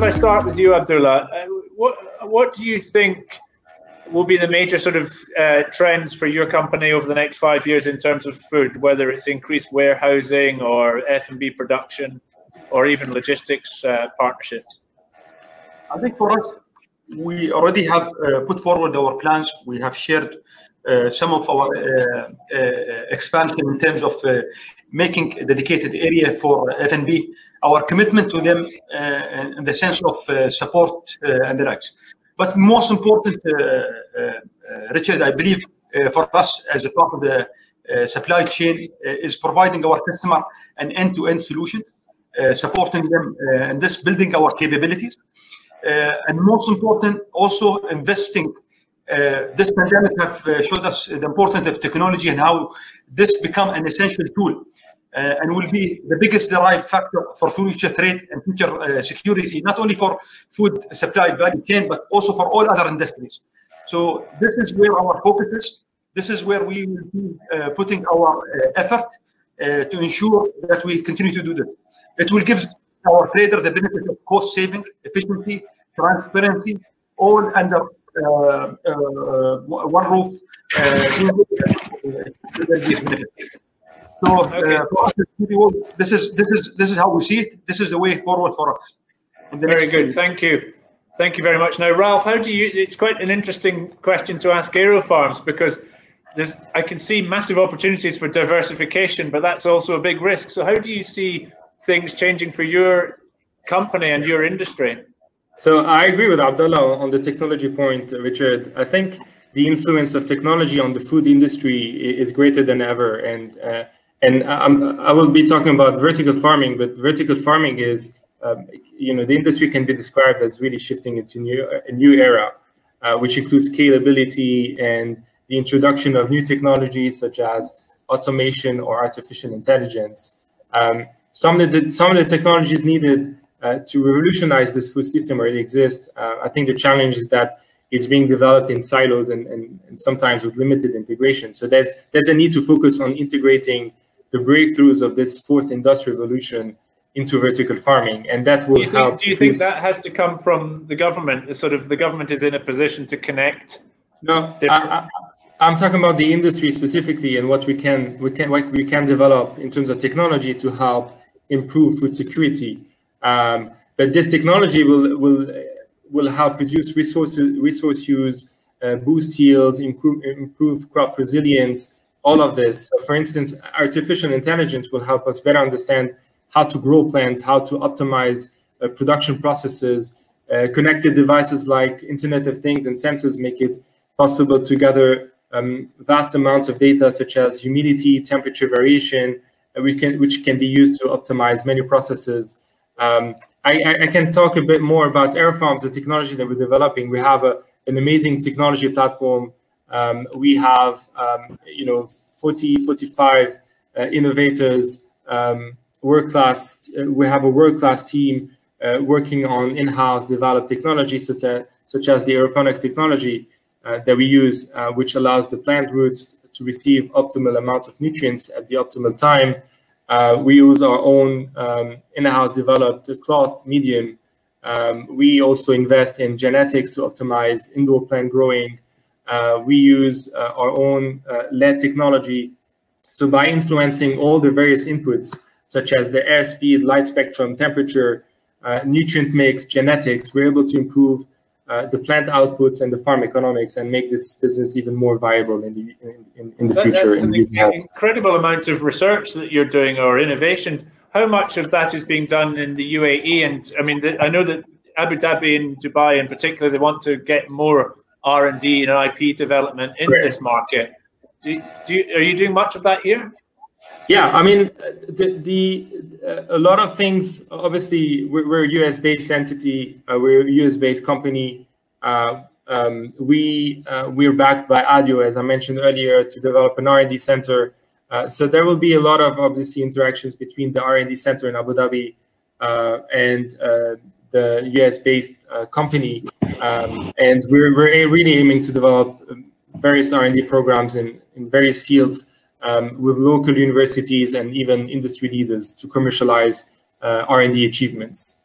if I start with you, Abdullah, what do you think will be the major sort of trends for your company over the next 5 years in terms of food, whether it's increased warehousing or F&B production or even logistics partnerships? I think for us, we already have put forward our plans. We have shared some of our expansion in terms of making a dedicated area for F&B, our commitment to them in the sense of support and the likes. But most important, Richard, I believe for us as a part of the supply chain is providing our customer an end-to-end solution, supporting them in this, building our capabilities. And most important, also investing. This pandemic have showed us the importance of technology and how this become an essential tool and will be the biggest derived factor for future trade and future security, not only for food supply value chain, but also for all other industries. So this is where our focus is. This is where we will be putting our effort to ensure that we continue to do this. It will give our trader the benefit of cost saving, efficiency, transparency, all under one roof. So for us, this is how we see it. This is the way forward for us. Very good. Thank you. Thank you very much. Now, Ralph, how do you? It's quite an interesting question to ask AeroFarms because I can see massive opportunities for diversification, but that's also a big risk. So how do you see things changing for your company and your industry? So I agree with Abdullah on the technology point, Richard. I think the influence of technology on the food industry is greater than ever. And I will be talking about vertical farming, but vertical farming is, the industry can be described as really shifting into a new era, which includes scalability and the introduction of new technologies such as automation or artificial intelligence. Some of the technologies needed to revolutionize this food system already exist. I think the challenge is that it's being developed in silos and sometimes with limited integration. So there's a need to focus on integrating the breakthroughs of this fourth industrial revolution into vertical farming, and that will help. Do you think that has to come from the government? Sort of the government is in a position to connect? No, I'm talking about the industry specifically and what we can develop in terms of technology to help improve food security. But this technology will help reduce resource use, boost yields, improve crop resilience, all of this. So for instance, artificial intelligence will help us better understand how to grow plants, how to optimize production processes. Connected devices like Internet of Things and sensors make it possible to gather vast amounts of data such as humidity, temperature variation, which can be used to optimize many processes. I can talk a bit more about AeroFarms, the technology that we're developing. We have an amazing technology platform. We have 45 innovators, world-class. We have a world-class team working on in-house developed technology such as the aeroponics technology that we use, which allows the plant roots to receive optimal amounts of nutrients at the optimal time. We use our own in-house developed cloth medium. We also invest in genetics to optimize indoor plant growing. We use our own LED technology. So by influencing all the various inputs, such as the airspeed, light spectrum, temperature, nutrient mix, genetics, we're able to improve the plant outputs and the farm economics and make this business even more viable in the future. That's an incredible amount of research that you're doing or innovation. How much of that is being done in the UAE? And I mean, I know that Abu Dhabi and Dubai in particular, they want to get more R&D and IP development in this market. Are you doing much of that here? Yeah, I mean, a lot of things. Obviously, we're a US-based entity. We're a US-based company. We're backed by ADIO, as I mentioned earlier, to develop an R&D center. So there will be a lot of obviously interactions between the R&D center in Abu Dhabi and the US-based company. And we're really aiming to develop various R&D programs in various fields with local universities and even industry leaders to commercialize R&D achievements.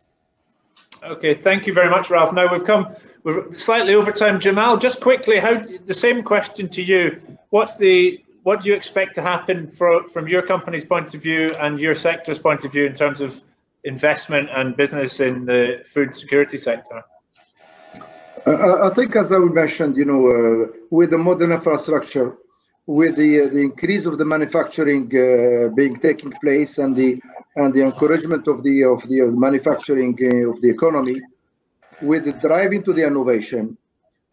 Okay, thank you very much, Ralph. Now we're slightly over time. Jamal, just quickly, the same question to you. What do you expect to happen from your company's point of view and your sector's point of view in terms of investment and business in the food security sector? I think, as I mentioned, with the modern infrastructure, with the increase of the manufacturing being taking place, and the encouragement of the manufacturing of the economy, with the drive into the innovation,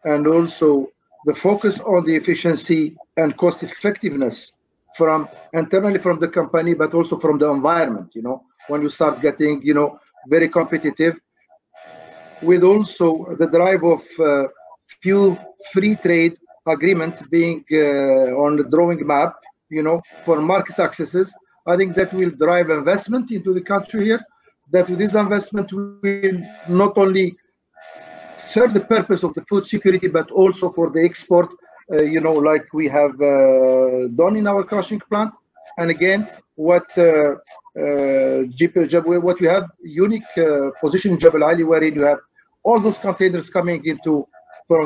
and also the focus on the efficiency and cost effectiveness from internally from the company, but also from the environment. When you start getting very competitive, with also the drive of few free trade agreement being on the drawing map, for market accesses, I think that will drive investment into the country here. That with this investment will not only serve the purpose of the food security, but also for the export, like we have done in our crushing plant. And again, what what we have unique position in Jebel Ali, wherein you have all those containers coming into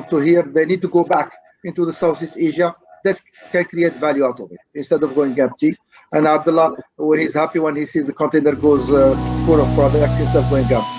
to here, they need to go back into the Southeast Asia. This can create value out of it instead of going empty. And Abdullah, he's happy when he sees the container goes full of product instead of going empty.